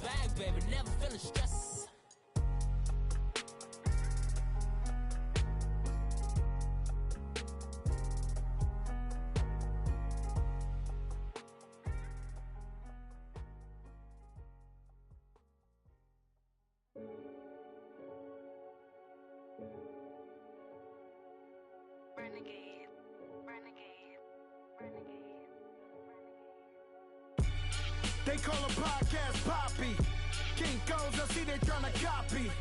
bag, baby, never feeling stress. Renegade, renegade, renegade, They call a podcast Poppy. Kinkos, I see they tryna copy.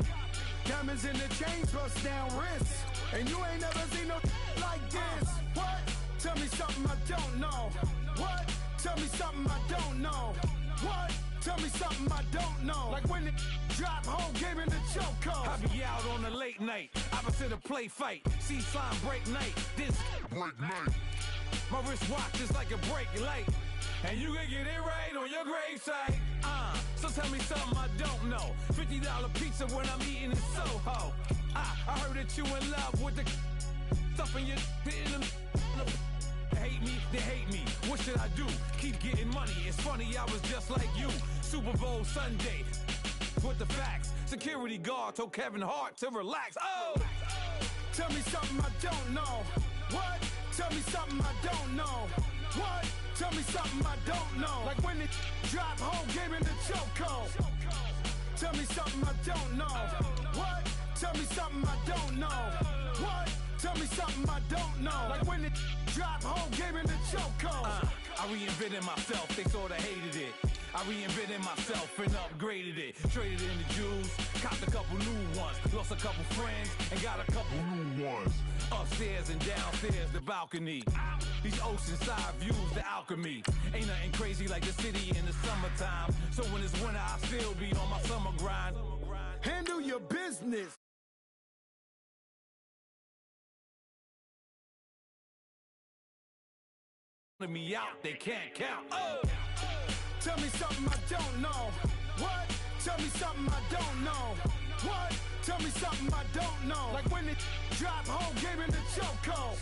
Diamonds in the chains, bust down wrists. And you ain't never seen no like this. What? Tell me something I don't know. What? Tell me something I don't know. What? Tell me something I don't know. Like when it drop, whole game in the chokehold. I be out on a late night, opposite a play fight. See sign break night, this break night. My wristwatch is like a brake light. And you can get it right on your gravesite. So tell me something I don't know. $50 pizza when I'm eating in Soho. I heard that you in love with the stuff in your in them. Hate me, they hate me. What should I do? Keep getting money. It's funny, I was just like you. Super Bowl Sunday. With the facts. Security guard told Kevin Hart to relax. Oh! Tell me something I don't know. What? Tell me something I don't know. What? Tell me something I don't know. Like when it drop, whole game in the chokehold. Tell me something I don't know. What? Tell me something I don't know. What? Tell me something I don't know. Like when it drop, whole game in the chokehold. I reinvented myself, they sorta hated it. I reinvented myself and upgraded it. Traded in the Jews, copped a couple new ones. Lost a couple friends and got a couple new ones. Upstairs and downstairs, the balcony. These oceanside views, the alchemy. Ain't nothing crazy like the city in the summertime. So when it's winter, I still be on my summer grind. Handle your business. Me out, they can't count. Oh! Tell me something I don't know. What? Tell me something I don't know. What? Tell me something I don't know. Like when it drop, whole game in the chokehold.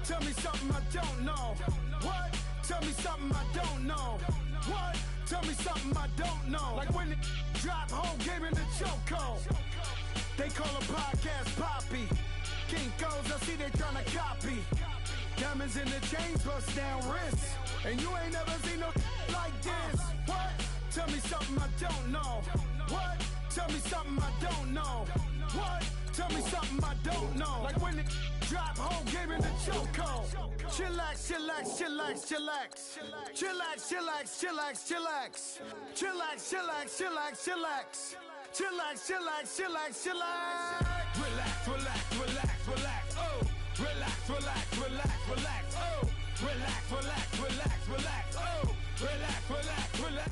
Tell me something I don't know. What? Tell me something I don't know. What? Tell me something I don't know. Like when it drop, whole game in the chokehold. They call a podcast Poppy. Kinkos, I see they tryna copy. Diamonds in the chains, bust down wrists. And you ain't never seen no like this. What? Tell me something I don't know. What? Tell me something I don't know. What? Tell me something I don't know. Like when it drop, whole game in the chokehold. Chillax, chillax, chillax, chillax. Chillax, chillax, chillax, chillax. Chillax, chillax, chillax, chillax. Chillax, chillax, chillax, chillax. Relax, relax, relax, relax. Oh! Relax, relax, relax, relax. Oh! Relax, relax, relax, relax. Oh! Relax, relax, relax.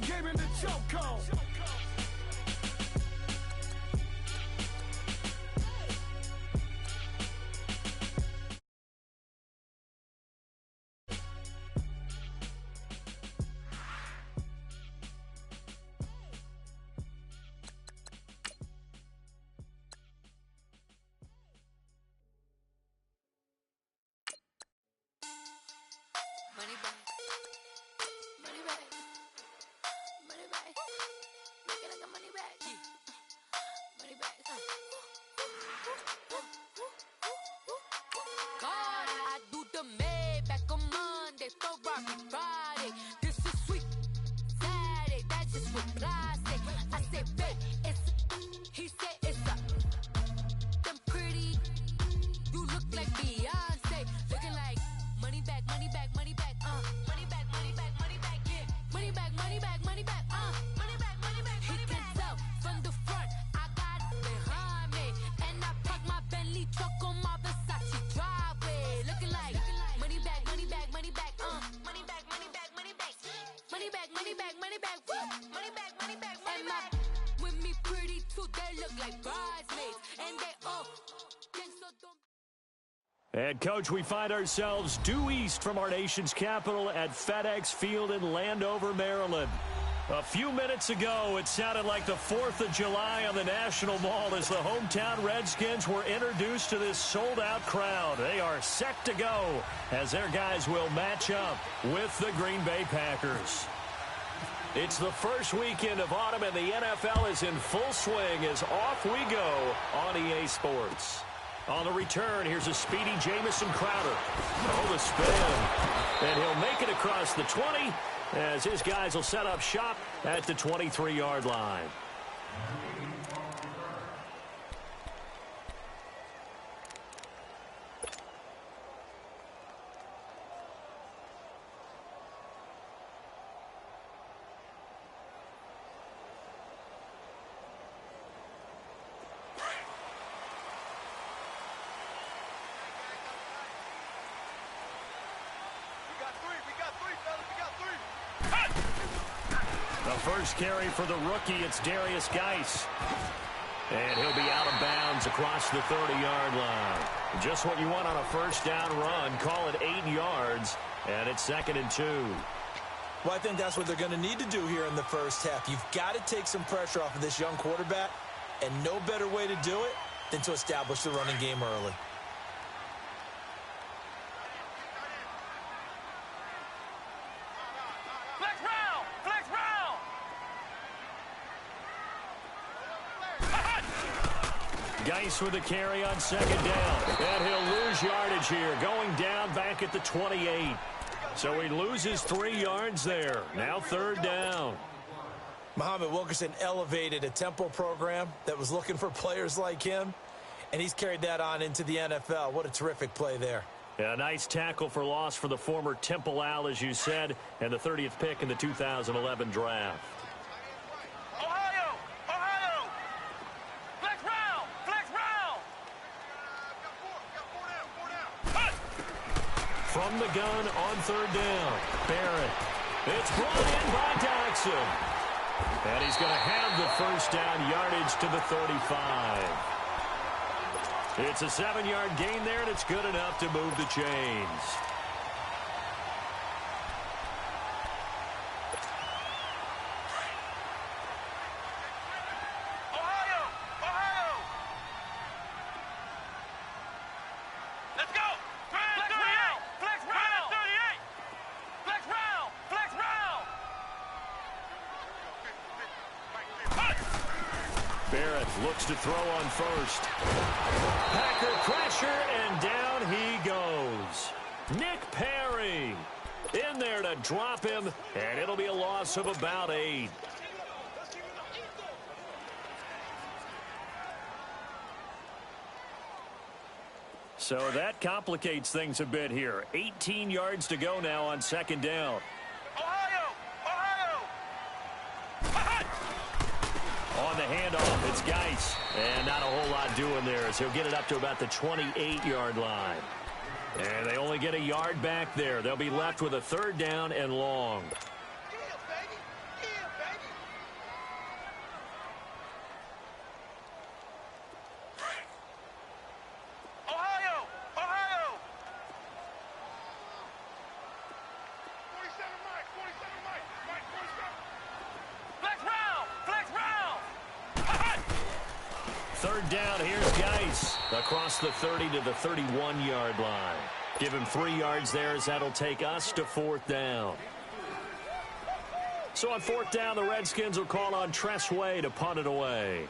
Game in the chokehold. money back, money back, money back. Make it like a money back, money back. God, I do the Maybach on Monday, Ferrari Friday. This is sweet Saturday, that's just what I say. I say, babe, it's he said it's a them pretty. You look like Beyonce, looking like money back, money back, money back, money back, money back, money back, yeah, money back, money back, money back, money back, money back. He can tell from the front, I got it behind me, and I park my Bentley truck on my Versace driveway, looking like money back, money back, money back, money back, money back, money back, money back, money back, money back, money back, money back, money back. With me pretty too, they look like bridesmaids, and they all think so dumb. And, Coach, we find ourselves due east from our nation's capital at FedEx Field in Landover, Maryland. A few minutes ago, it sounded like the 4th of July on the National Mall as the hometown Redskins were introduced to this sold-out crowd. They are set to go as their guys will match up with the Green Bay Packers. It's the first weekend of autumn, and the NFL is in full swing as off we go on EA Sports. On the return, here's a speedy Jamison Crowder. Oh, the spin. And he'll make it across the 20 as his guys will set up shop at the 23-yard line. First carry for the rookie, it's Darius Geis. And he'll be out of bounds across the 30-yard line. Just what you want on a first down run. Call it 8 yards, and it's 2nd and 2. Well, I think that's what they're going to need to do here in the first half. You've got to take some pressure off of this young quarterback, and no better way to do it than to establish the running game early. Geis with a carry on 2nd down. And he'll lose yardage here, going down back at the 28. So he loses 3 yards there. Now 3rd down. Muhammad Wilkerson elevated a tempo program that was looking for players like him, and he's carried that on into the NFL. What a terrific play there. Yeah, a nice tackle for loss for the former Temple Owl, as you said, and the 30th pick in the 2011 draft. From the gun on 3rd down, Barrett. It's brought in by Dodson. And he's going to have the first down yardage to the 35. It's a 7-yard gain there, and it's good enough to move the chains. Looks to throw on first. Packer pressure, and down he goes. Nick Perry in there to drop him, and it'll be a loss of about 8. So that complicates things a bit here. 18 yards to go now on 2nd down. On the handoff, it's Geis. And not a whole lot doing there as he'll get it up to about the 28-yard line. And they only get a yard back there. They'll be left with a 3rd down and long. Down, here's Geis across the 30 to the 31-yard line. Give him 3 yards there as that'll take us to 4th down. So on 4th down, the Redskins will call on Tress Way to punt it away.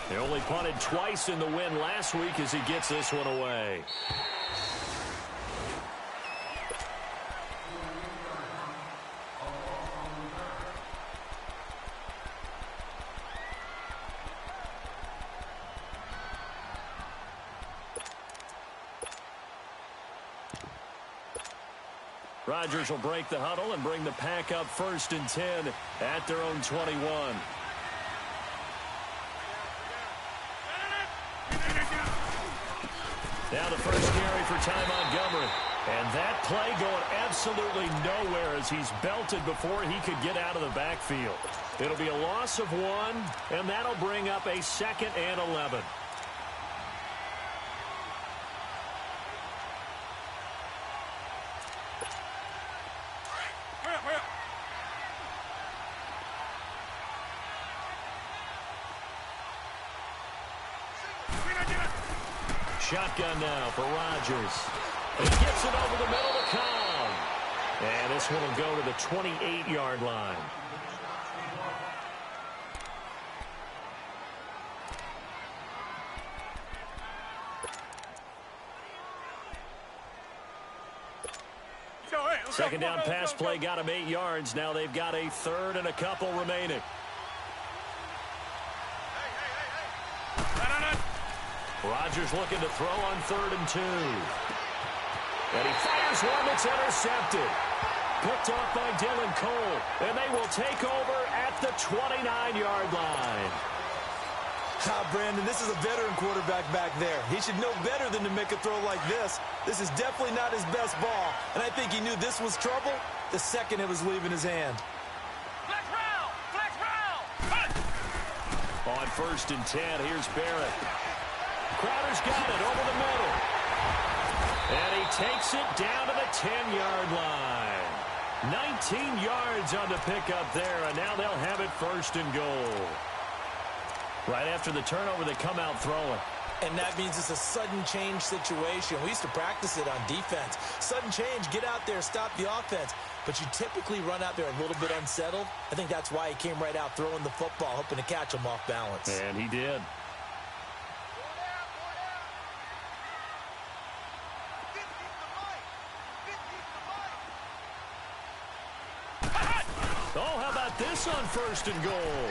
They only punted twice in the win last week as he gets this one away. Rodgers will break the huddle and bring the pack up 1st and 10 at their own 21. Now the first carry for Ty Montgomery. And that play going absolutely nowhere as he's belted before he could get out of the backfield. It'll be a loss of 1, and that'll bring up a 2nd and 11. shotgun now for Rodgers. He gets it over the middle to Cobb. And this one will go to the 28-yard line. Second down pass play got him 8 yards. Now they've got a third and a couple remaining. Rodgers looking to throw on 3rd and 2. And he fires one that's intercepted. Picked off by Dylan Cole. And they will take over at the 29-yard line. Brandon, this is a veteran quarterback back there. He should know better than to make a throw like this. This is definitely not his best ball. And I think he knew this was trouble the second it was leaving his hand. Flex round! Flex round! On 1st and 10, here's Barrett. Crowder's got it over the middle. And he takes it down to the 10-yard line. 19 yards on the pickup there, and now they'll have it 1st and goal. Right after the turnover, they come out throwing. And that means it's a sudden change situation. We used to practice it on defense. Sudden change, get out there, stop the offense. But you typically run out there a little bit unsettled. I think that's why he came right out throwing the football, hoping to catch him off balance. And he did. Oh, how about this on 1st and goal?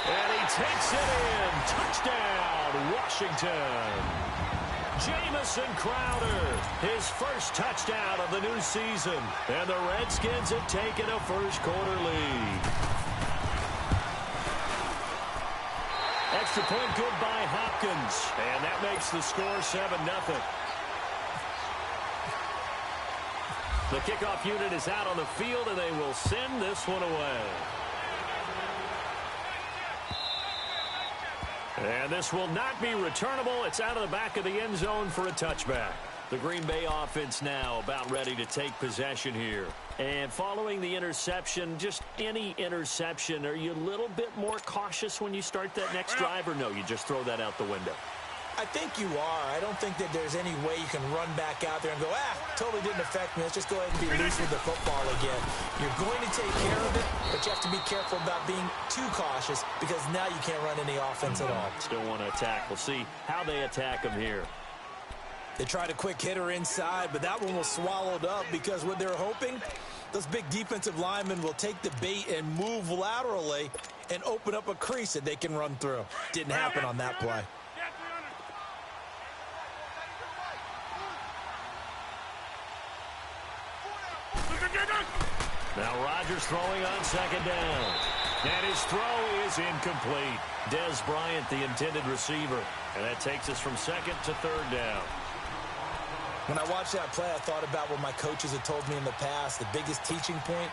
And he takes it in. Touchdown, Washington. Jamison Crowder, his first touchdown of the new season. And the Redskins have taken a first-quarter lead. Extra point good by Hopkins. And that makes the score 7-0. The kickoff unit is out on the field, and they will send this one away. And this will not be returnable. It's out of the back of the end zone for a touchback. The Green Bay offense now about ready to take possession here. And following the interception, just any interception, are you a little bit more cautious when you start that next drive, or no, you just throw that out the window? I think you are. I don't think that there's any way you can run back out there and go, totally didn't affect me. Let's just go ahead and be loose with the football again. You're going to take care of it, but you have to be careful about being too cautious because now you can't run any offense at all. Still want to attack. We'll see how they attack him here. They tried a quick hitter inside, but that one was swallowed up because what they're hoping, those big defensive linemen will take the bait and move laterally and open up a crease that they can run through. Didn't happen on that play. Now Rodgers throwing on 2nd down. And his throw is incomplete. Dez Bryant, the intended receiver. And that takes us from 2nd to 3rd down. When I watched that play, I thought about what my coaches had told me in the past. The biggest teaching point,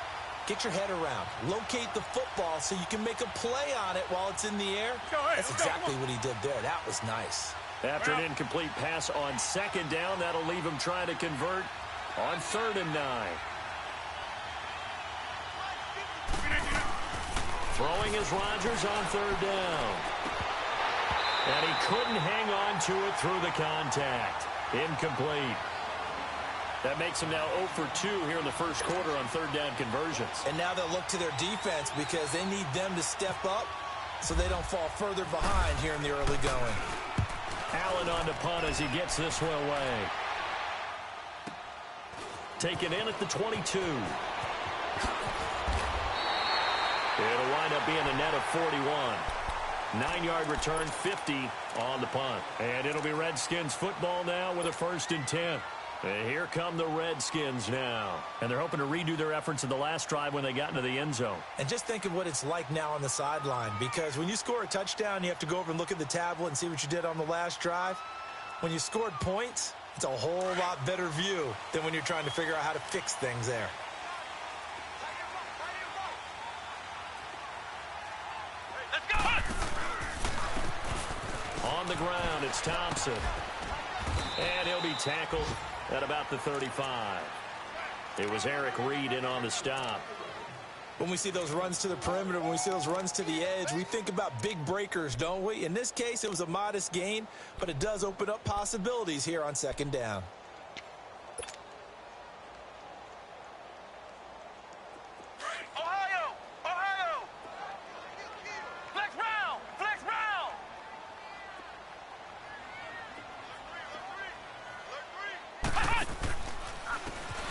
get your head around. Locate the football so you can make a play on it while it's in the air. That's exactly what he did there. That was nice. After an incomplete pass on 2nd down, that'll leave him trying to convert on 3rd and 9. Throwing is Rodgers on 3rd down. And he couldn't hang on to it through the contact. Incomplete. That makes him now 0 for 2 here in the first quarter on 3rd down conversions. And now they'll look to their defense because they need them to step up so they don't fall further behind here in the early going. Allen on to punt as he gets this one away. Taken in at the 22. It'll wind up being a net of 41. 9-yard return, 50 on the punt. And it'll be Redskins football now with a 1st and 10. And here come the Redskins now. And they're hoping to redo their efforts in the last drive when they got into the end zone. And just think of what it's like now on the sideline. Because when you score a touchdown, you have to go over and look at the tablet and see what you did on the last drive. When you scored points, it's a whole lot better view than when you're trying to figure out how to fix things there. On the ground, it's Thompson. And he'll be tackled at about the 35. It was Eric Reed in on the stop. When we see those runs to the perimeter, when we see those runs to the edge, we think about big breakers, don't we? In this case, it was a modest gain, but it does open up possibilities here on second down. Ohio! Ohio! Flex round! Flex round!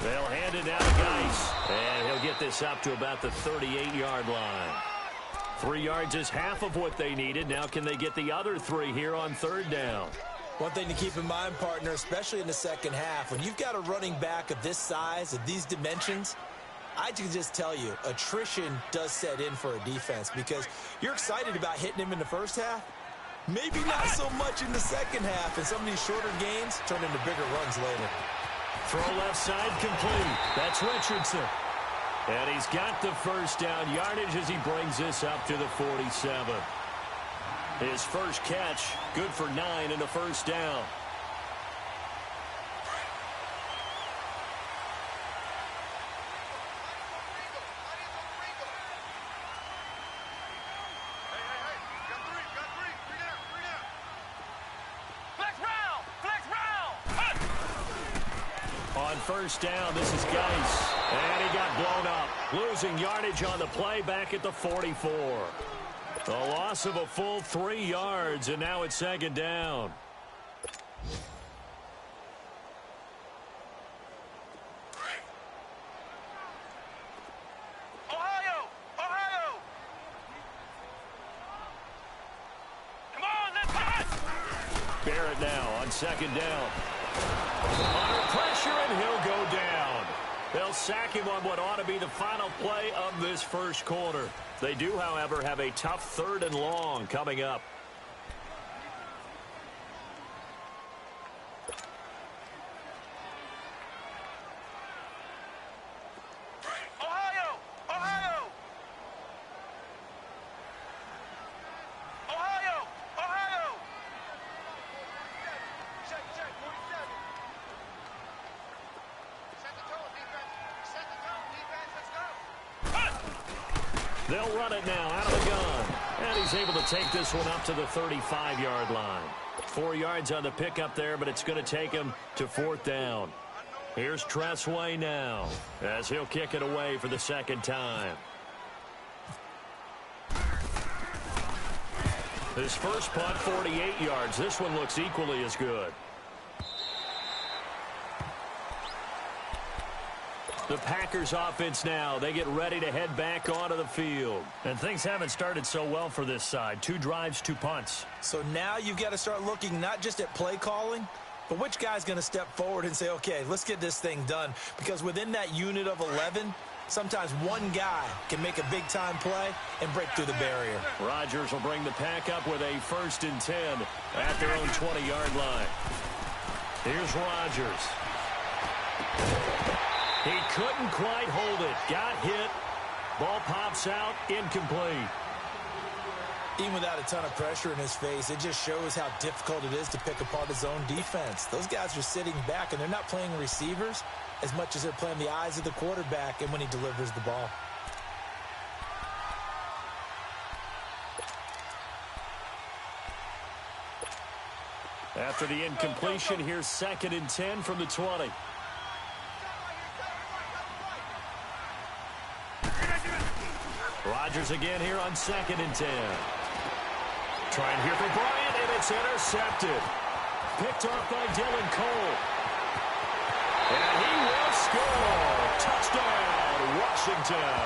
They'll hand it down to Geis, and he'll get this up to about the 38-yard line. 3 yards is half of what they needed. Now can they get the other 3 here on third down? One thing to keep in mind, partner, especially in the second half, when you've got a running back of this size, of these dimensions, I can just tell you, attrition does set in for a defense because you're excited about hitting him in the first half. Maybe not so much in the second half, and some of these shorter gains turn into bigger runs later. Throw left side complete. That's Richardson. And he's got the first down yardage as he brings this up to the 47. His first catch, good for 9 and a first down. On first down, this is Geis. And he got blown up. Losing yardage on the play back at the 44. The loss of a full 3 yards, and now it's second down. Ohio! Ohio! Come on, let's pass! Barrett now on second down. Under pressure, and he'll go down. They'll sack him on what ought to be the final play of this first quarter. They do, however, have a tough 3rd and long coming up. Ohio! Ohio! Ohio! Ohio! Check, 47. Set the tone, defense. Set the tone, defense. Let's go. They'll run it now out of the gun. And he's able to take this one up to the 35-yard line. 4 yards on the pickup there, but it's going to take him to 4th down. Here's Tressway now as he'll kick it away for the second time. His first punt, 48 yards. This one looks equally as good. The Packers offense now. They get ready to head back onto the field. And things haven't started so well for this side. 2 drives, 2 punts. So now you've got to start looking not just at play calling, but which guy's going to step forward and say, okay, let's get this thing done. Because within that unit of 11, sometimes one guy can make a big-time play and break through the barrier. Rodgers will bring the pack up with a 1st and 10 at their own 20-yard line. Here's Rodgers. He couldn't quite hold it. Got hit. Ball pops out. Incomplete. Even without a ton of pressure in his face, it just shows how difficult it is to pick apart his own defense. Those guys are sitting back, and they're not playing receivers as much as they're playing the eyes of the quarterback and when he delivers the ball. After the incompletion, here's 2nd and 10 from the 20. Rodgers again here on 2nd and 10. Trying here for Bryant, and it's intercepted. Picked off by Dylan Cole. And he will score. Touchdown, Washington.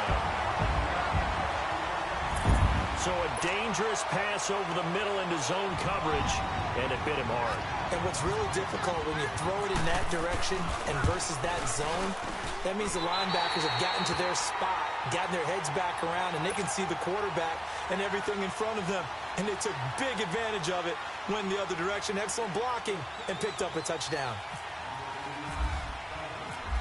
So a dangerous pass over the middle into zone coverage, and it bit him hard. And what's really difficult when you throw it in that direction and versus that zone, that means the linebackers have gotten to their spot, gotten their heads back around, and they can see the quarterback and everything in front of them. And they took big advantage of it, went the other direction, excellent blocking, and picked up a touchdown.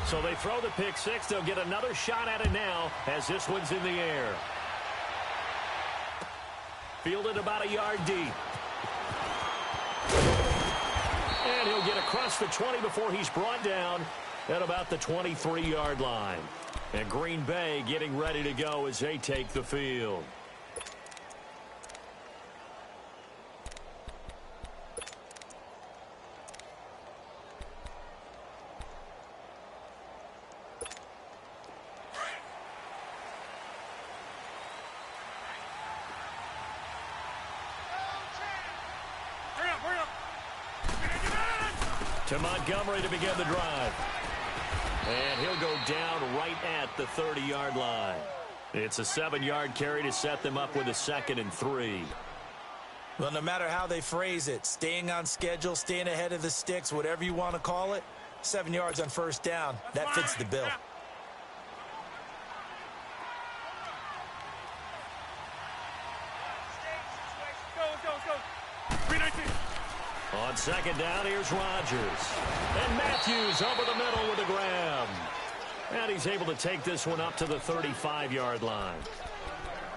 So they throw the pick six. They'll get another shot at it now as this one's in the air. Fielded about a yard deep. And he'll get across the 20 before he's brought down at about the 23-yard line. And Green Bay getting ready to go as they take the field. To Montgomery to begin the drive. And he'll go down right at the 30-yard line. It's a 7-yard carry to set them up with a 2nd and 3. Well, no matter how they phrase it, staying on schedule, staying ahead of the sticks, whatever you want to call it, 7 yards on first down, that fits the bill. On 2nd down, here's Rodgers. And Matthews over the middle with a grab. And he's able to take this one up to the 35-yard line.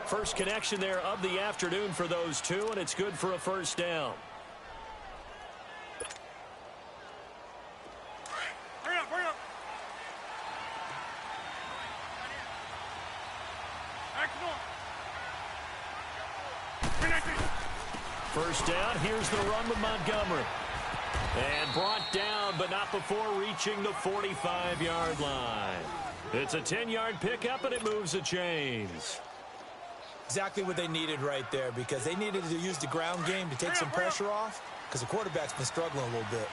First connection there of the afternoon for those two, and it's good for a first down. First down, here's the run with Montgomery. And brought down, but not before reaching the 45-yard line. It's a 10-yard pickup, and it moves the chains. Exactly what they needed right there, because they needed to use the ground game to take some pressure off, because the quarterback's been struggling a little bit.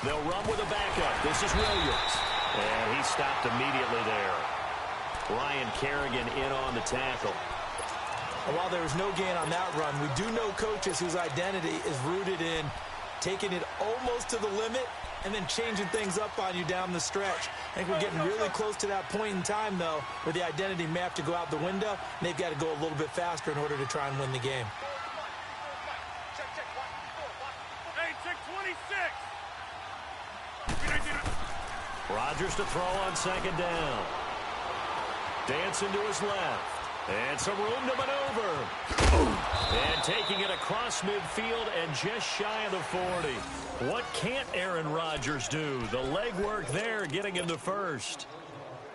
They'll run with a backup. This is Williams. And he stopped immediately there. Ryan Kerrigan in on the tackle. And while there was no gain on that run, we do know coaches whose identity is rooted in taking it almost to the limit and then changing things up on you down the stretch. I think we're getting really close to that point in time, though, where the identity may have to go out the window, and they've got to go a little bit faster in order to try and win the game. Rodgers to throw on 2nd down. Dancing to his left. And some room to maneuver. And taking it across midfield and just shy of the 40. What can't Aaron Rodgers do? The legwork there getting him the first.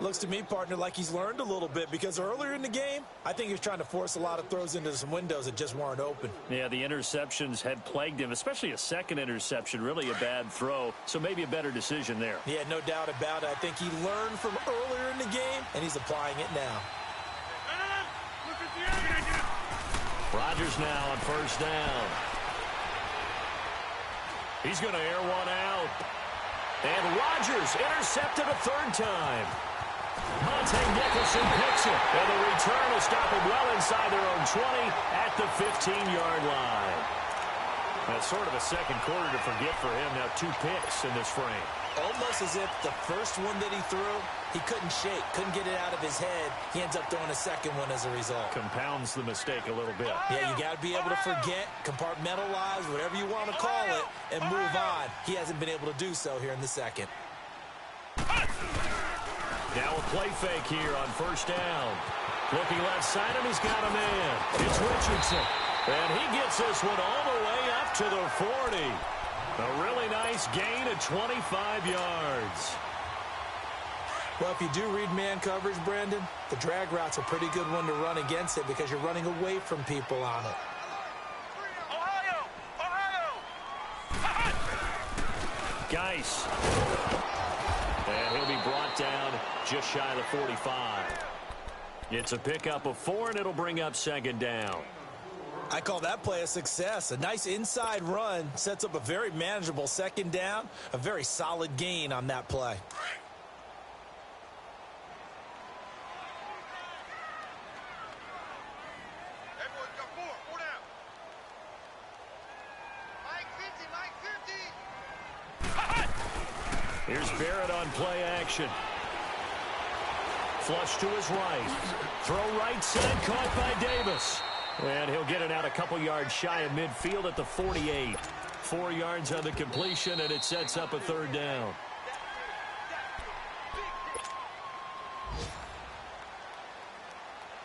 Looks to me, partner, like he's learned a little bit, because earlier in the game, I think he was trying to force a lot of throws into some windows that just weren't open. Yeah, the interceptions had plagued him, especially a second interception, really a bad throw, so maybe a better decision there. Yeah, no doubt about it. I think he learned from earlier in the game, and he's applying it now. Rodgers now on first down. He's going to air one out. And Rodgers intercepted a 3rd time. Monte Nicholson picks it, and the return will stop him well inside their own 20 at the 15-yard line. That's sort of a second quarter to forget for him. Now 2 picks in this frame. Almost as if the first one that he threw, he couldn't shake, couldn't get it out of his head. He ends up throwing a second one as a result. Compounds the mistake a little bit. Yeah, you got to be able to forget, compartmentalize, whatever you want to call it, and move on. He hasn't been able to do so here in the second. Now a play fake here on first down. Looking left side, and he's got a man. It's Richardson. And he gets this one all the way up to the 40. A really nice gain of 25 yards. Well, if you do read man coverage, Brandon, the drag route's a pretty good one to run against it because you're running away from people on it. Geis. And he'll be brought down just shy of the 45. It's a pickup of 4, and it'll bring up 2nd down. I call that play a success. A nice inside run sets up a very manageable 2nd down, a very solid gain on that play. Here's Barrett on play action. Flush to his right. Throw right side, caught by Davis. And he'll get it out a couple yards shy of midfield at the 48. 4 yards on the completion, and it sets up a 3rd down.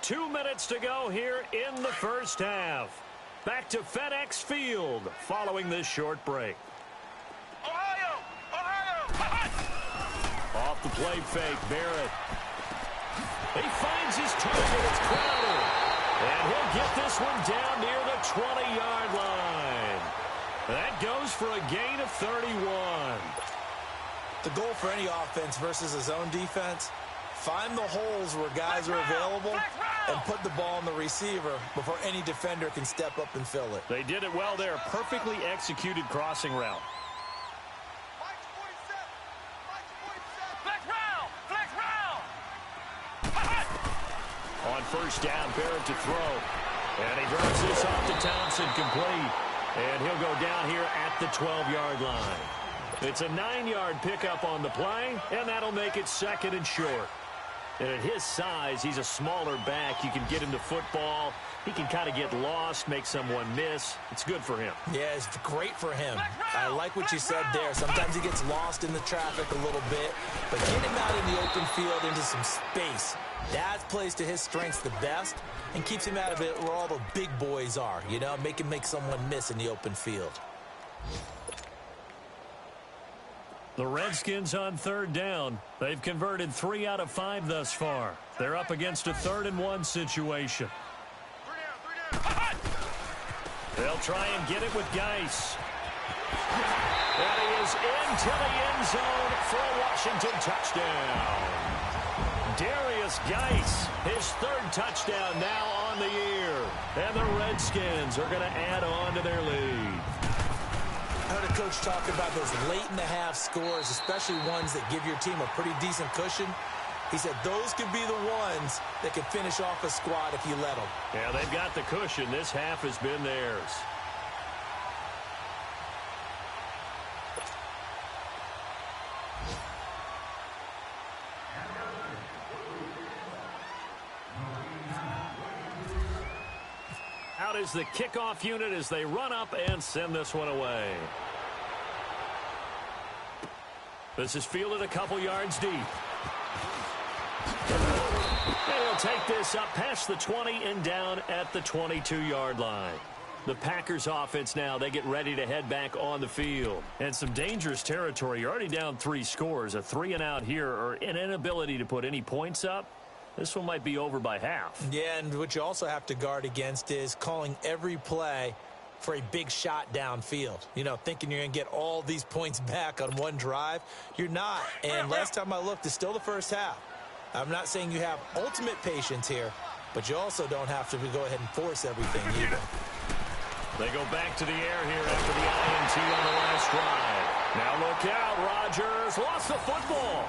Two minutes to go here in the first half. Back to FedEx Field following this short break. the play fake. Barrett. He finds his target. It's Crowder. And he'll get this one down near the 20-yard line. That goes for a gain of 31. The goal for any offense versus a zone defense, find the holes where guys are available and put the ball on the receiver before any defender can step up and fill it. They did it well there. Perfectly executed crossing route. On first down, Barrett to throw. And he drops this off to Thompson, complete. And he'll go down here at the 12-yard line. It's a 9-yard pickup on the play, and that'll make it second and short. And at his size, he's a smaller back. You can get him to football. He can kind of get lost, make someone miss. It's good for him. Yeah, it's great for him. I like what you said there. Sometimes he gets lost in the traffic a little bit, but get him out in the open field into some space. That plays to his strengths the best and keeps him out of it where all the big boys are, you know, make him make someone miss in the open field. The Redskins on third down. They've converted 3 out of 5 thus far. They're up against a 3rd and 1 situation. They'll try and get it with Geis. And he is into the end zone for a Washington touchdown. Darius Geis, his 3rd touchdown now on the year. And the Redskins are going to add on to their lead. I heard a coach talk about those late-in-the-half scores, especially ones that give your team a pretty decent cushion. He said those could be the ones that can finish off a squad if you let them. Yeah, they've got the cushion. This half has been theirs. Out is the kickoff unit as they run up and send this one away. This is fielded a couple yards deep. And he'll take this up past the 20 and down at the 22-yard line. The Packers offense now, they get ready to head back on the field. And some dangerous territory. You're already down 3 scores. A 3-and-out here or an inability to put any points up. This one might be over by half. Yeah, and what you also have to guard against is calling every play for a big shot downfield. You know, thinking you're going to get all these points back on one drive. You're not. And last time I looked, it's still the first half. I'm not saying you have ultimate patience here, but you also don't have to go ahead and force everything either. They go back to the air here after the INT on the last drive. Now look out, Rodgers lost the football.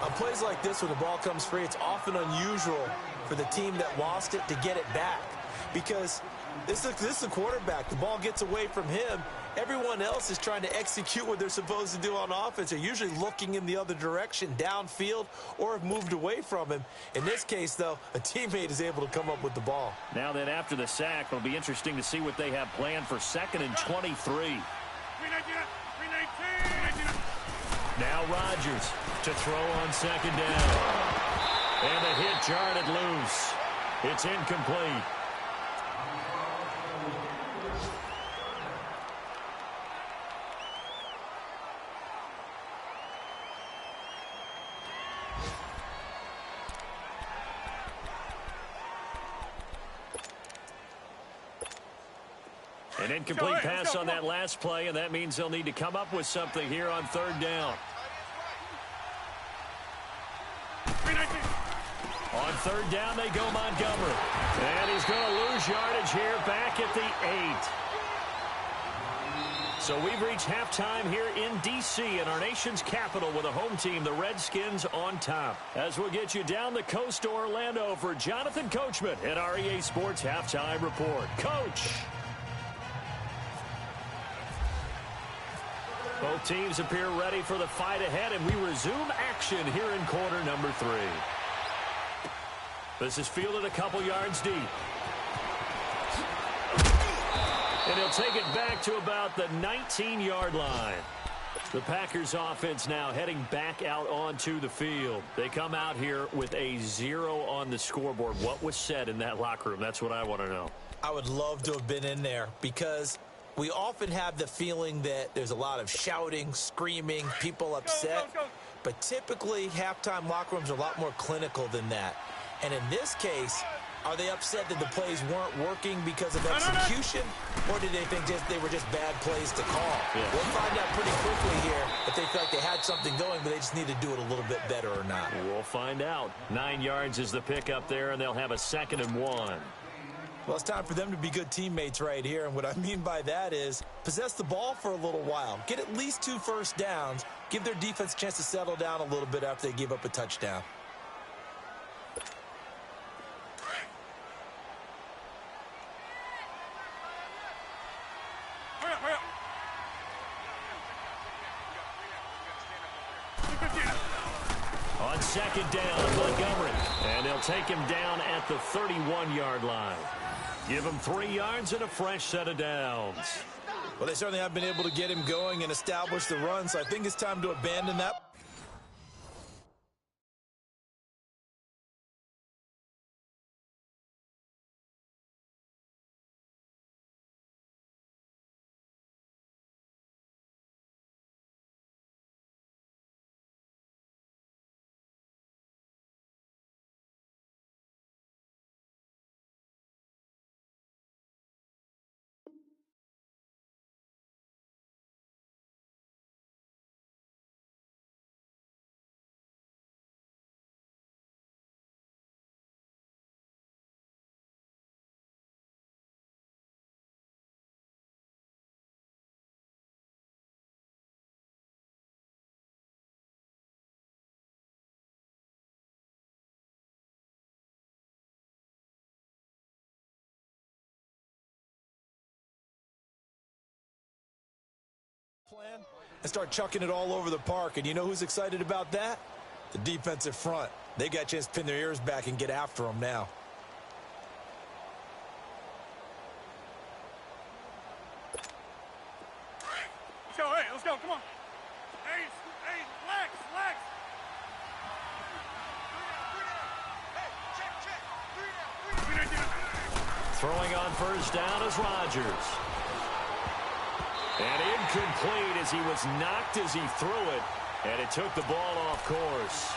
On plays like this, when the ball comes free, it's often unusual for the team that lost it to get it back. Because this is the quarterback. The ball gets away from him. Everyone else is trying to execute what they're supposed to do on offense. They're usually looking in the other direction, downfield, or have moved away from him. In this case, though, a teammate is able to come up with the ball. Now that after the sack, it'll be interesting to see what they have planned for 2nd and 23. Now Rodgers to throw on 2nd down. And the hit jarred it loose. It's incomplete. An incomplete pass on that last play, and that means they'll need to come up with something here on 3rd down. On 3rd down, they go Montgomery. And he's going to lose yardage here back at the 8. So we've reached halftime here in D.C. in our nation's capital with a home team, the Redskins, on top. As we'll get you down the coast to Orlando for Jonathan Coachman at our EA Sports Halftime Report. Coach! Both teams appear ready for the fight ahead, and we resume action here in quarter number 3. This is fielded a couple yards deep. And he'll take it back to about the 19-yard line. The Packers offense now heading back out onto the field. They come out here with a 0 on the scoreboard. What was said in that locker room? That's what I want to know. I would love to have been in there because we often have the feeling that there's a lot of shouting, screaming, people upset. but typically halftime locker rooms are a lot more clinical than that. And in this case, are they upset that the plays weren't working because of execution, or did they think they were just bad plays to call? Yeah. We'll find out pretty quickly here if they feel like they had something going, but they just need to do it a little bit better or not. We'll find out. 9 yards is the pickup there, and they'll have a 2nd and 1. Well, it's time for them to be good teammates right here, and what I mean by that is possess the ball for a little while, get at least 2 first downs, give their defense a chance to settle down a little bit after they give up a touchdown. On 2nd down, Montgomery. And they'll take him down at the 31-yard line. Give him 3 yards and a fresh set of downs. Well, they certainly have been able to get him going and establish the run, so I think it's time to abandon that. Plan and start chucking it all over the park. And you know who's excited about that? The defensive front. They got a chance to pin their ears back and get after them now. Let's go, come on. Hey, Lex. Throwing on first down is Rodgers. And incomplete as he was knocked as he threw it. And it took the ball off course.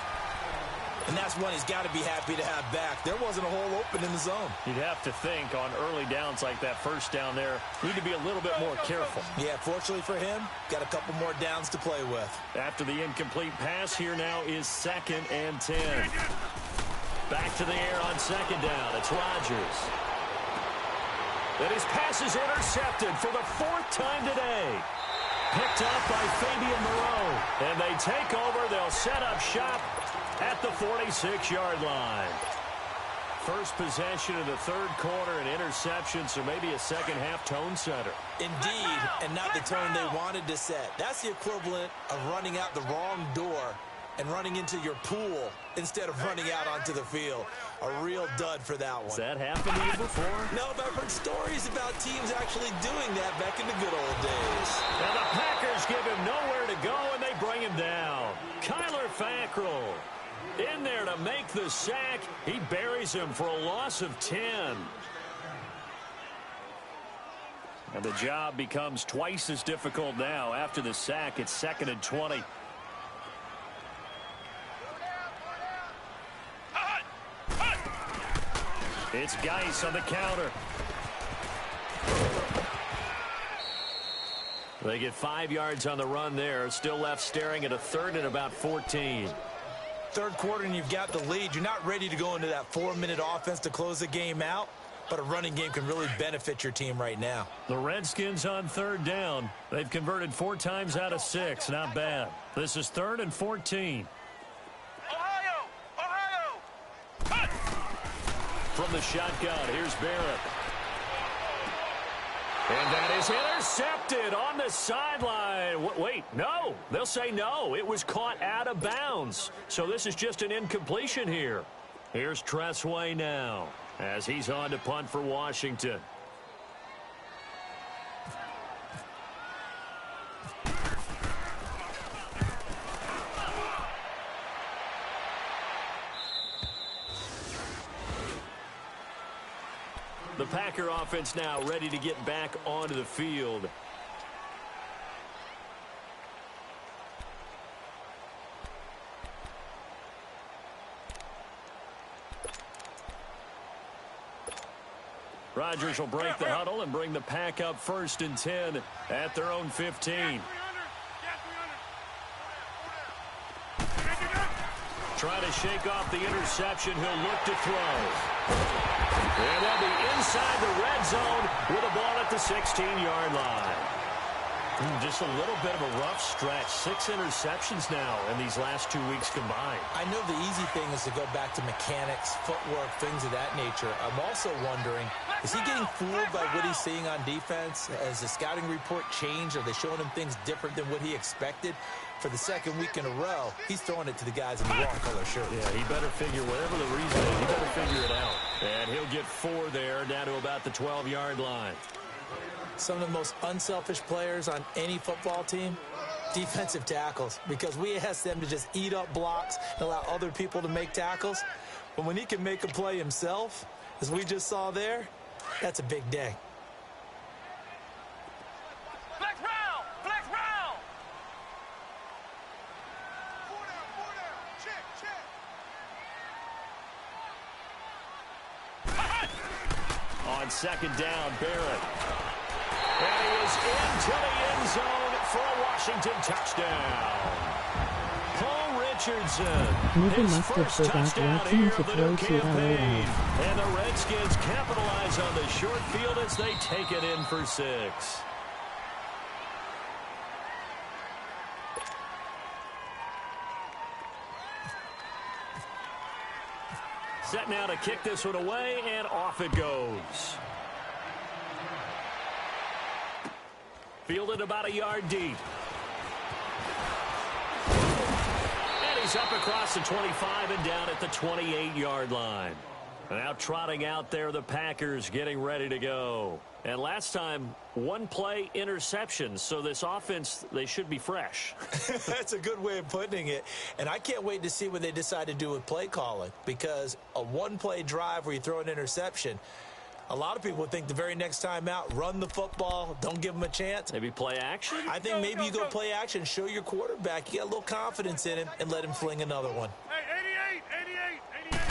And that's one he's got to be happy to have back. There wasn't a hole open in the zone. You'd have to think on early downs like that first down there, need to be a little bit more careful. Yeah, fortunately for him, got a couple more downs to play with. After the incomplete pass, here now is 2nd and 10. Back to the air on 2nd down. It's Rodgers. And his pass is intercepted for the 4th time today. Picked up by Fabian Moreau. And they take over. They'll set up shop at the 46-yard line. First possession of the 3rd quarter, an interception, so maybe a second-half tone setter. Indeed, and not the tone they wanted to set. That's the equivalent of running out the wrong door and running into your pool instead of running out onto the field. A real dud for that one. Has that happened to you before? No, but I've heard stories about teams actually doing that back in the good old days. And the Packers give him nowhere to go, and they bring him down. Kyler Fackrell in there to make the sack. He buries him for a loss of 10. And the job becomes twice as difficult now. After the sack, it's 2nd and 20. It's Geis on the counter. They get 5 yards on the run there. Still left staring at a 3rd and about 14. 3rd quarter and you've got the lead. You're not ready to go into that 4-minute offense to close the game out, but a running game can really benefit your team right now. The Redskins on 3rd down. They've converted 4 times out of 6. Not bad. This is 3rd and 14. From the shotgun, here's Barrett. And that is intercepted on the sideline. Wait, no. They'll say no. It was caught out of bounds. So this is just an incompletion here. Here's Tressway now as he's on to punt for Washington. The Packer offense now ready to get back onto the field. Rodgers will break the huddle and bring the pack up 1st and 10 at their own 15. Trying to shake off the interception. He'll look to throw. And they'll be inside the red zone with a ball at the 16-yard line. Just a little bit of a rough stretch. 6 interceptions now in these last 2 weeks combined. I know the easy thing is to go back to mechanics, footwork, things of that nature. I'm also wondering, is he getting fooled by what he's seeing on defense? Has the scouting report changed? Are they showing him things different than what he expected? For the 2nd week in a row, he's throwing it to the guys in the wrong color shirt. Yeah, he better figure, whatever the reason is, he better figure it out. And he'll get 4 there, down to about the 12-yard line. Some of the most unselfish players on any football team, defensive tackles, because we ask them to just eat up blocks and allow other people to make tackles. But when he can make a play himself, as we just saw there, that's a big day. Flex round! Flex round! Check. On 2nd down, Barrett. And he is into the end zone for a Washington touchdown. Paul Richardson, his first touchdown here of the new campaign. And the Redskins capitalize on the short field as they take it in for 6. Set now to kick this one away, and off it goes. Fielded about a yard deep. And he's up across the 25 and down at the 28-yard line. Now trotting out there, the Packers getting ready to go. And last time, 1 play interception, so this offense, they should be fresh. That's a good way of putting it. And I can't wait to see what they decide to do with play calling, because a 1-play drive where you throw an interception, a lot of people would think the very next time out, run the football, don't give them a chance. Maybe play action? I think maybe you go play action, show your quarterback, you got a little confidence in him, and let him fling another one. Hey, 88.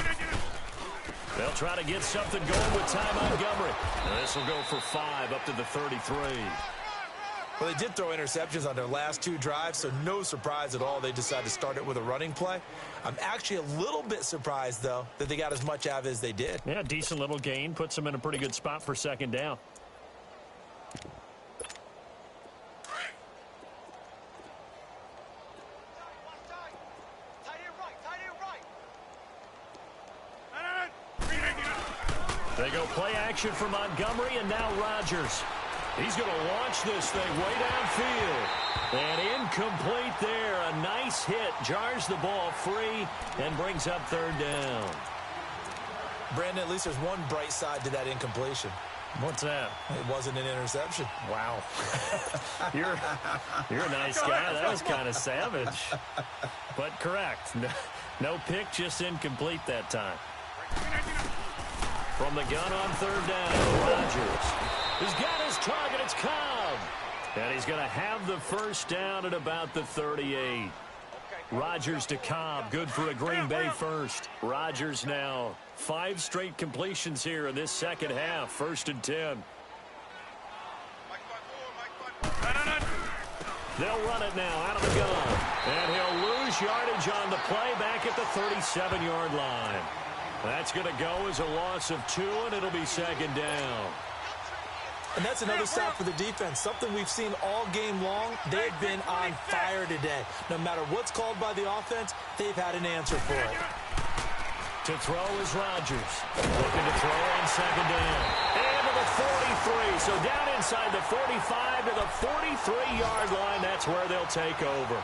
They'll try to get something going with Ty Montgomery. And this will go for 5 up to the 33. Well, they did throw interceptions on their last 2 drives, so no surprise at all they decided to start it with a running play. I'm actually a little bit surprised, though, that they got as much out of it as they did. Yeah, decent little gain. Puts them in a pretty good spot for 2nd down. They go play action for Montgomery, and now Rodgers. He's going to launch this thing way downfield. And incomplete there. A nice hit. Jars the ball free and brings up 3rd down. Brandon, at least there's one bright side to that incompletion. What's that? It wasn't an interception. Wow. You're a nice guy. That was kind of savage. But correct. No pick, just incomplete that time. From the gun on 3rd down, Rodgers. He's got his target. It's Cobb. And he's going to have the 1st down at about the 38. Rodgers to Cobb. Good for a Green Bay first. Rodgers now 5 straight completions here in this 2nd half. 1st and 10. They'll run it now out of the gun. And he'll lose yardage on the play back at the 37-yard line. That's going to go as a loss of 2, and it'll be 2nd down. And that's another stop for the defense. Something we've seen all game long. They've been on fire today. No matter what's called by the offense, they've had an answer for it. To throw is Rodgers. Looking to throw on 2nd down. And to the 43. So down inside the 45 to the 43-yard line. That's where they'll take over.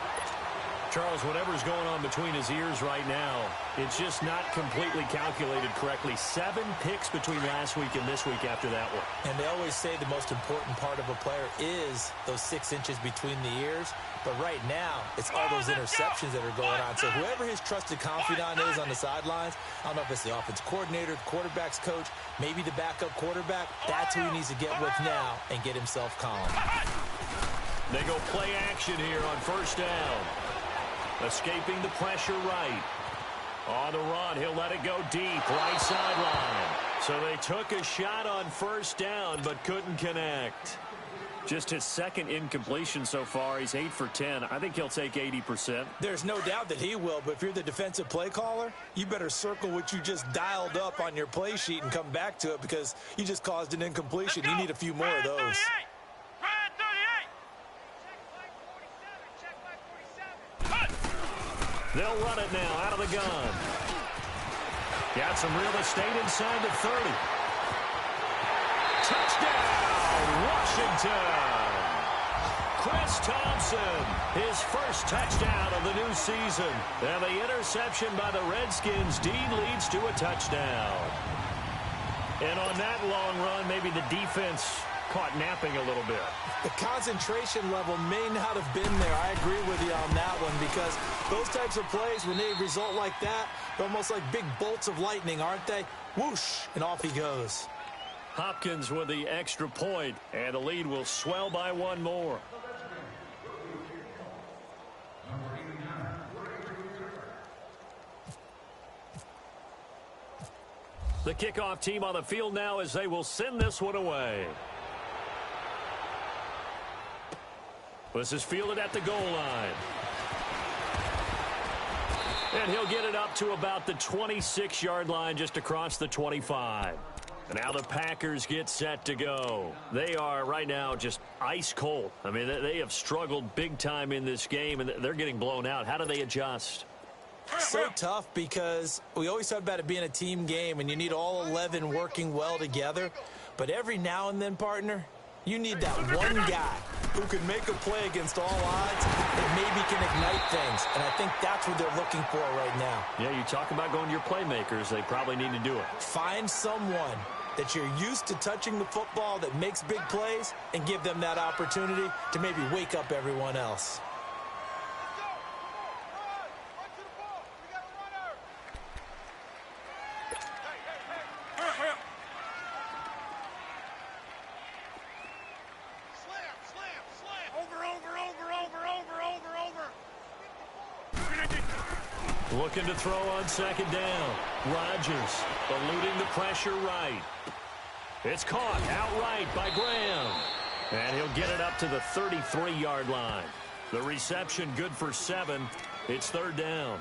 Charles, whatever's going on between his ears right now, it's just not completely calculated correctly. 7 picks between last week and this week after that one. And they always say the most important part of a player is those 6 inches between the ears. But right now, it's all those interceptions that are going on. So whoever his trusted confidant is on the sidelines, I don't know if it's the offensive coordinator, the quarterback's coach, maybe the backup quarterback, that's who he needs to get with now and get himself calm. They go play action here on 1st down. Escaping the pressure right. On the run, he'll let it go deep. Right sideline. So they took a shot on first down, but couldn't connect. Just his second incompletion so far. He's 8 for 10. I think he'll take 80%. There's no doubt that he will, but if you're the defensive play caller, you better circle what you just dialed up on your play sheet and come back to it because you just caused an incompletion. You need a few more of those. They'll run it now out of the gun. Got some real estate inside the 30. Touchdown, Washington. Chris Thompson, his first touchdown of the new season. And the interception by the Redskins. Dean leads to a touchdown. And on that long run, maybe the defense caught napping a little bit. The concentration level may not have been there. I agree with you on that one because those types of plays, when they result like that, they're almost like big bolts of lightning, aren't they? Whoosh, and off he goes. Hopkins with the extra point, and the lead will swell by one more. The kickoff team on the field now as they will send this one away. This is fielded at the goal line. And he'll get it up to about the 26-yard line, just across the 25. And now the Packers get set to go. They are right now just ice cold. I mean, they have struggled big time in this game, and they're getting blown out. How do they adjust? So tough because we always talk about it being a team game, and you need all 11 working well together. But every now and then, partner, you need that one guy who can make a play against all odds and maybe can ignite things. And I think that's what they're looking for right now. Yeah, you talk about going to your playmakers. They probably need to do it. Find someone that you're used to touching the football that makes big plays and give them that opportunity to maybe wake up everyone else. Looking to throw on second down. Rodgers eluding the pressure right. It's caught outright by Graham. And he'll get it up to the 33-yard line. The reception good for 7. It's third down.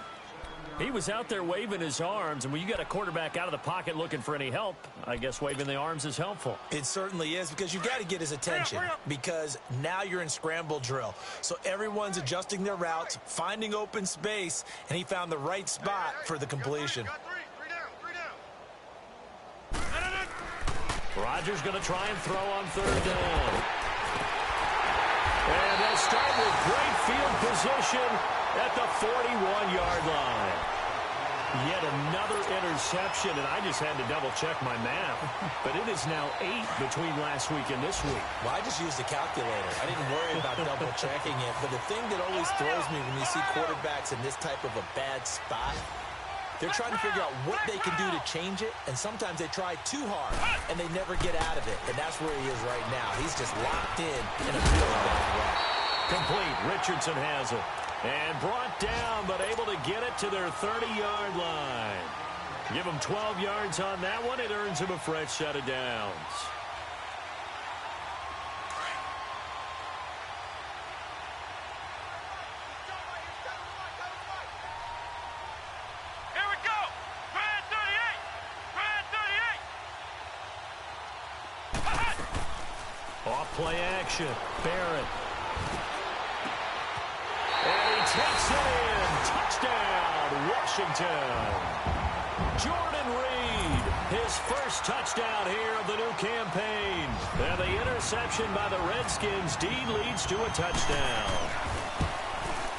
He was out there waving his arms, and when you got a quarterback out of the pocket looking for any help, I guess waving the arms is helpful. It certainly is because you got to get his attention because now you're in scramble drill. So everyone's adjusting their routes, finding open space, and he found the right spot for the completion. Rodgers going to try and throw on third down. And they'll start with great field position at the 41-yard line. Yet another interception, and I just had to double-check my math. But it is now 8 between last week and this week. Well, I just used a calculator. I didn't worry about double-checking it. But the thing that always throws me when you see quarterbacks in this type of a bad spot, they're trying to figure out what they can do to change it, and sometimes they try too hard, and they never get out of it. And that's where he is right now. He's just locked in a really bad way. Complete. Richardson has it. And brought down, but able to get it to their 30-yard line. Give them 12 yards on that one. It earns them a fresh set of downs. Here we go. Brad 38. Off-play action. Barrett. And he takes it in. Touchdown, Washington. Jordan Reed, his first touchdown here of the new campaign. And the interception by the Redskins. Dean leads to a touchdown.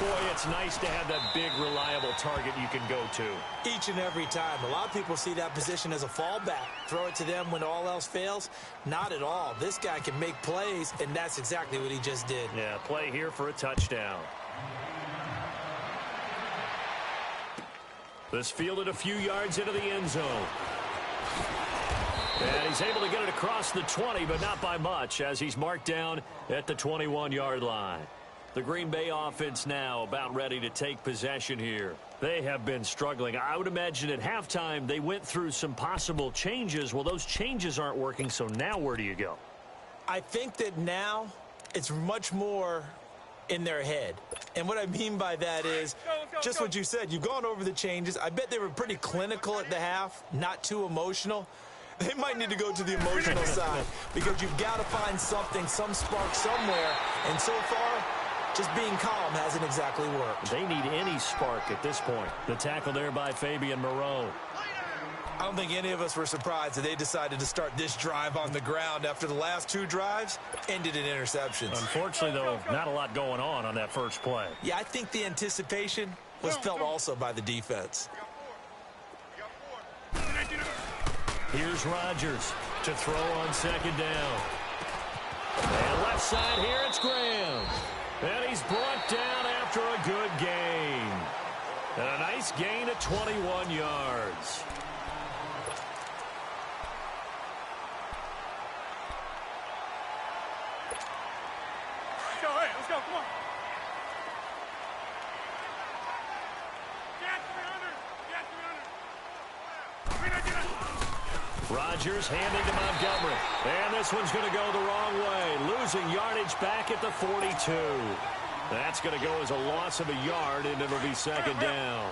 Boy, it's nice to have that big, reliable target you can go to. Each and every time. A lot of people see that position as a fallback. Throw it to them when all else fails. Not at all. This guy can make plays, and that's exactly what he just did. Yeah, play here for a touchdown. This fielded a few yards into the end zone. And he's able to get it across the 20, but not by much, as he's marked down at the 21-yard line. The Green Bay offense now about ready to take possession here. They have been struggling. I would imagine at halftime they went through some possible changes. Well, those changes aren't working, so now where do you go? I think that now it's much more in their head. And what I mean by that is just what you said. You've gone over the changes. I bet they were pretty clinical at the half, not too emotional. They might need to go to the emotional side because you've got to find something, some spark somewhere. And so far, just being calm hasn't exactly worked. They need any spark at this point. The tackle there by Fabian Moreau. I don't think any of us were surprised that they decided to start this drive on the ground after the last two drives ended in interceptions. Unfortunately, though, not a lot going on that first play. Yeah, I think the anticipation was felt also by the defense. Here's Rodgers to throw on second down. And left side here, it's Graham. And he's brought down after a good gain. And a nice gain of 21 yards. Let's go, come on. Rodgers handing to Montgomery. And this one's going to go the wrong way. Losing yardage back at the 42. That's going to go as a loss of a yard, and it'll be second down.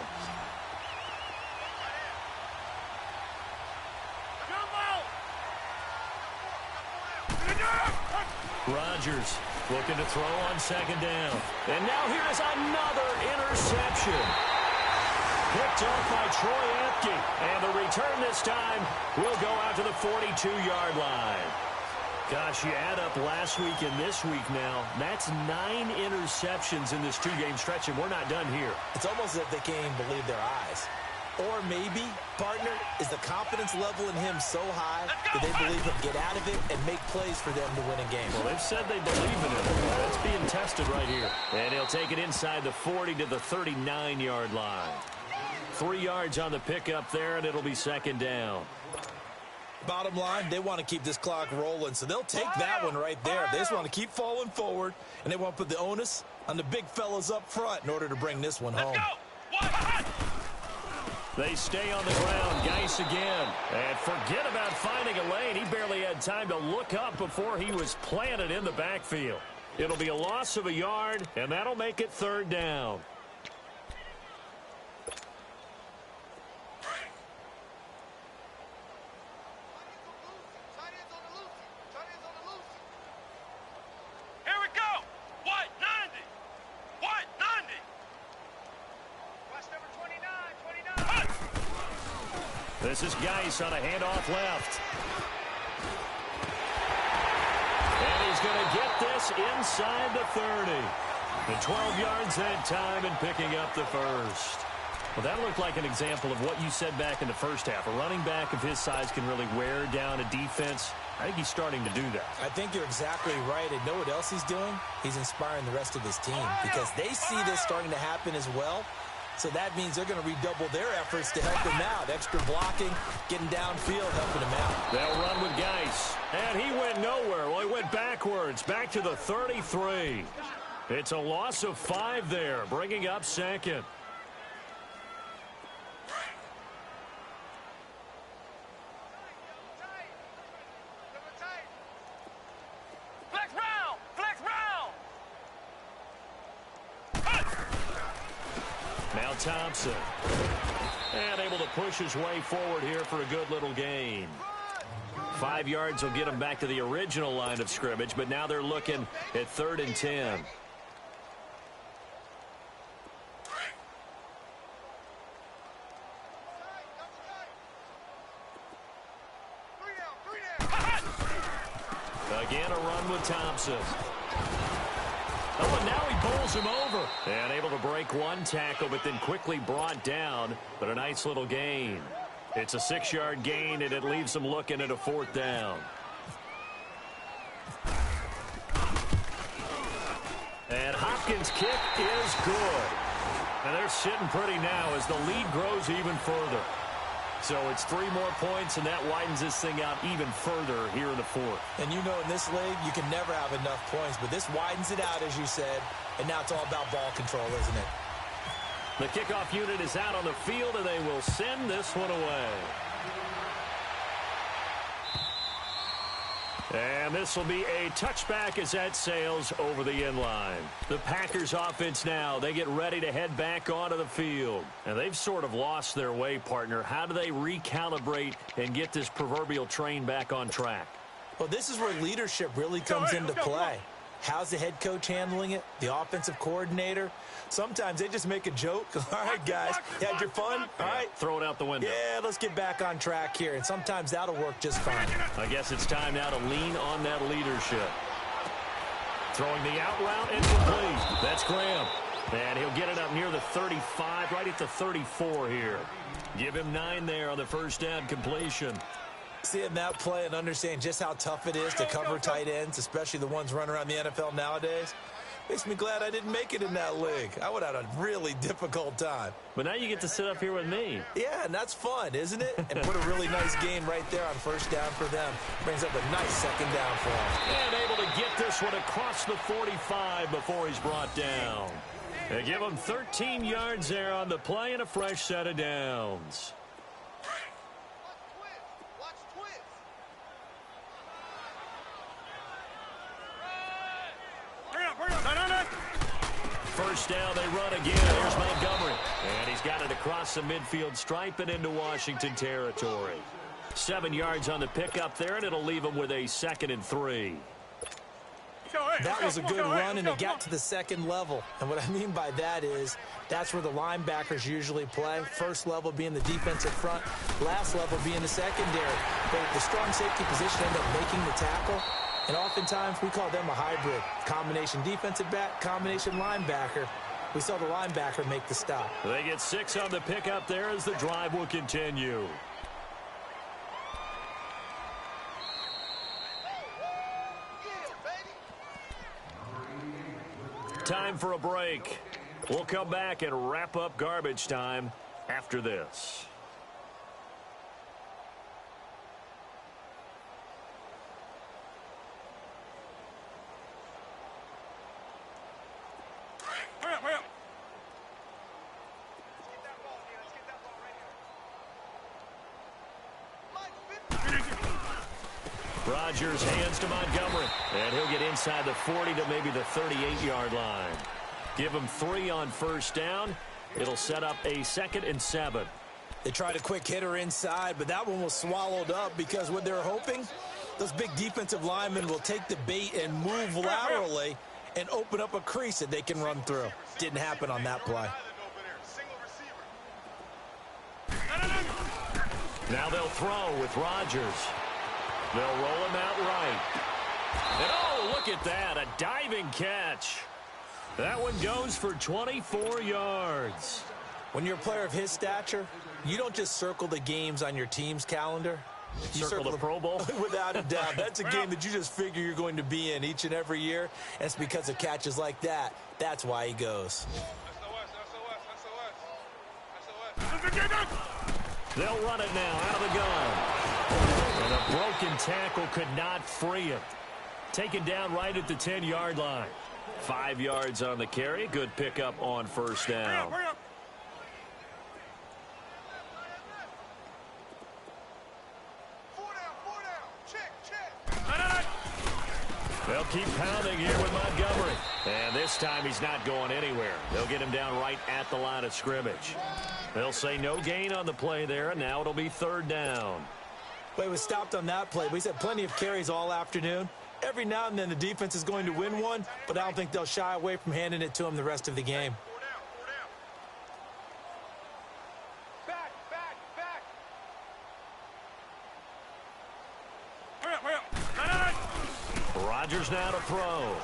Rodgers looking to throw on second down. And now here's another interception. Picked off by Troy Apke. And the return this time will go out to the 42-yard line. Gosh, you add up last week and this week now. That's 9 interceptions in this two-game stretch, and we're not done here. It's almost as if they can't even believe their eyes. Or maybe, partner, is the confidence level in him so high that they believe he'll get out of it and make plays for them to win a game. Well, they've said they believe in him. That's being tested right here. And he'll take it inside the 40 to the 39-yard line. 3 yards on the pickup there, and it'll be second down. Bottom line, they want to keep this clock rolling, so they'll take that one right there. They just want to keep falling forward, and they want to put the onus on the big fellas up front in order to bring this one home. They stay on the ground. Geis again. And forget about finding a lane. He barely had time to look up before he was planted in the backfield. It'll be a loss of a yard, and that'll make it third down. Here we go. White 90. White 90. Watch number 29. This is Geis on a handoff left. And he's going to get this inside the 30. And 12 yards that time and picking up the first. Well, that looked like an example of what you said back in the first half. A running back of his size can really wear down a defense. I think he's starting to do that. I think you're exactly right. And know what else he's doing? He's inspiring the rest of his team because they see this starting to happen as well. So that means they're going to redouble their efforts to help him out. Extra blocking, getting downfield, helping him out. They'll run with Geis. And he went nowhere. Well, he went backwards, back to the 33. It's a loss of 5 there, bringing up second. Flex round. Flex round. Now Thompson. And able to push his way forward here for a good little gain. 5 yards will get him back to the original line of scrimmage, but now they're looking at 3rd and 10. Again, a run with Thompson. Oh, and now he bowls him over. And able to break one tackle, but then quickly brought down. But a nice little gain. It's a 6-yard gain, and it leaves them looking at a 4th down. And Hopkins' kick is good. And they're sitting pretty now as the lead grows even further. So it's 3 more points, and that widens this thing out even further here in the 4th. And you know in this league, you can never have enough points, but this widens it out, as you said, and now it's all about ball control, isn't it? The kickoff unit is out on the field, and they will send this one away. And this will be a touchback as that sails over the end line. The Packers offense now, they get ready to head back onto the field. And they've sort of lost their way, partner. How do they recalibrate and get this proverbial train back on track? Well, this is where leadership really comes into play. How's the head coach handling it? The offensive coordinator? Sometimes they just make a joke. All right, guys, you had your fun? All right. Throw it out the window. Yeah, let's get back on track here. And sometimes that'll work just fine. I guess it's time now to lean on that leadership. Throwing the out route and complete. That's Graham. And he'll get it up near the 35, right at the 34 here. Give him 9 there on the first down completion. Seeing that play and understanding just how tough it is to cover tight ends, especially the ones running around the NFL nowadays, makes me glad I didn't make it in that league. I would have had a really difficult time. But now you get to sit up here with me. Yeah, and that's fun, isn't it? And put a really nice gain right there on first down for them. Brings up a nice second down for them. And able to get this one across the 45 before he's brought down. They give him 13 yards there on the play and a fresh set of downs. First down, they run again. Here's Montgomery. And he's got it across the midfield stripe and into Washington territory. 7 yards on the pickup there, and it'll leave him with a 2nd and 3. That was a good run, and it got to the second level. And what I mean by that is that's where the linebackers usually play. First level being the defensive front, last level being the secondary. But the strong safety position ended up making the tackle. And oftentimes we call them a hybrid. Combination defensive back, combination linebacker. We saw the linebacker make the stop. They get 6 on the pickup there as the drive will continue. Time for a break. We'll come back and wrap up garbage time after this. Rodgers hands to Montgomery, and he'll get inside the 40 to maybe the 38-yard line. Give him 3 on first down. It'll set up a 2nd and 7. They tried a quick hitter inside, but that one was swallowed up because what they're hoping, those big defensive linemen will take the bait and move laterally and open up a crease that they can run through. Didn't happen on that play. Now they'll throw with Rodgers. They'll roll him out right. And oh, look at that, a diving catch. That one goes for 24 yards. When you're a player of his stature, you don't just circle the games on your team's calendar. You circle the Pro Bowl? Without a doubt. That's a game that you just figure you're going to be in each and every year. And it's because of catches like that. That's why he goes. They'll run it now out of the gun. And a broken tackle could not free him. Taken down right at the 10-yard line. 5 yards on the carry. Good pickup on first down. They'll keep pounding here with Montgomery. And this time he's not going anywhere. They'll get him down right at the line of scrimmage. They'll say no gain on the play there, and now it'll be 3rd down. Well, he was stopped on that play, but he's had plenty of carries all afternoon. Every now and then the defense is going to win one, but I don't think they'll shy away from handing it to him the rest of the game. Rodgers now to throw.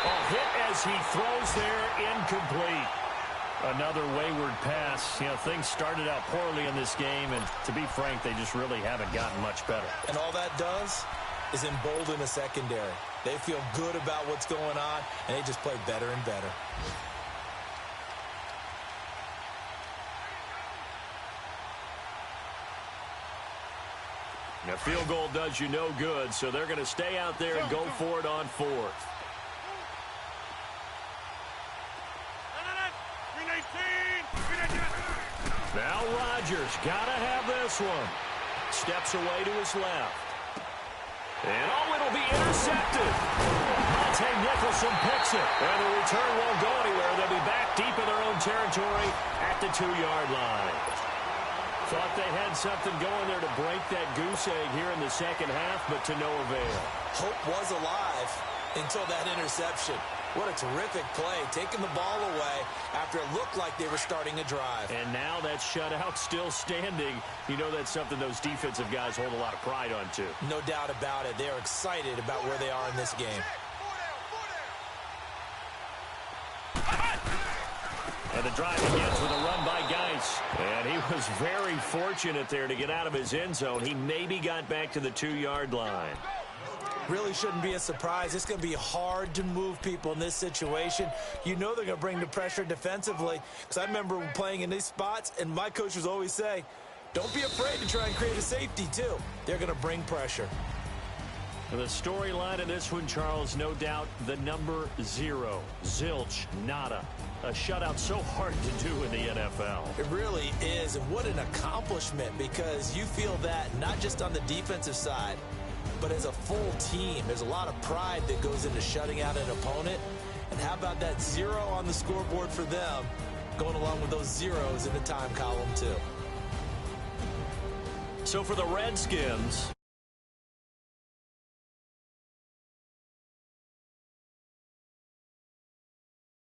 A hit as he throws there, incomplete. Another wayward pass. You know, things started out poorly in this game, and to be frank, they just really haven't gotten much better. And all that does is embolden the secondary. They feel good about what's going on, and they just play better and better. Now, field goal does you no good, so they're going to stay out there and go for it on 4th. Now Rodgers got to have this one. Steps away to his left. And it'll be intercepted. Monte Nicholson picks it. And the return won't go anywhere. They'll be back deep in their own territory at the 2-yard line. Thought they had something going there to break that goose egg here in the second half, but to no avail. Hope was alive until that interception. What a terrific play, taking the ball away after it looked like they were starting a drive. And now that shutout still standing. You know that's something those defensive guys hold a lot of pride on, too. No doubt about it. They're excited about where they are in this game. And the drive begins with a run by Geis. And he was very fortunate there to get out of his end zone. He maybe got back to the 2-yard line. Really shouldn't be a surprise. It's going to be hard to move people in this situation. You know they're going to bring the pressure defensively. Because I remember playing in these spots, and my coach would always say, don't be afraid to try and create a safety, too. They're going to bring pressure. The storyline in this one, Charles, no doubt the number 0. Zilch, nada. A shutout so hard to do in the NFL. It really is, and what an accomplishment, because you feel that not just on the defensive side, but as a full team. There's a lot of pride that goes into shutting out an opponent. And how about that 0 on the scoreboard for them, going along with those zeros in the time column, too. So for the Redskins,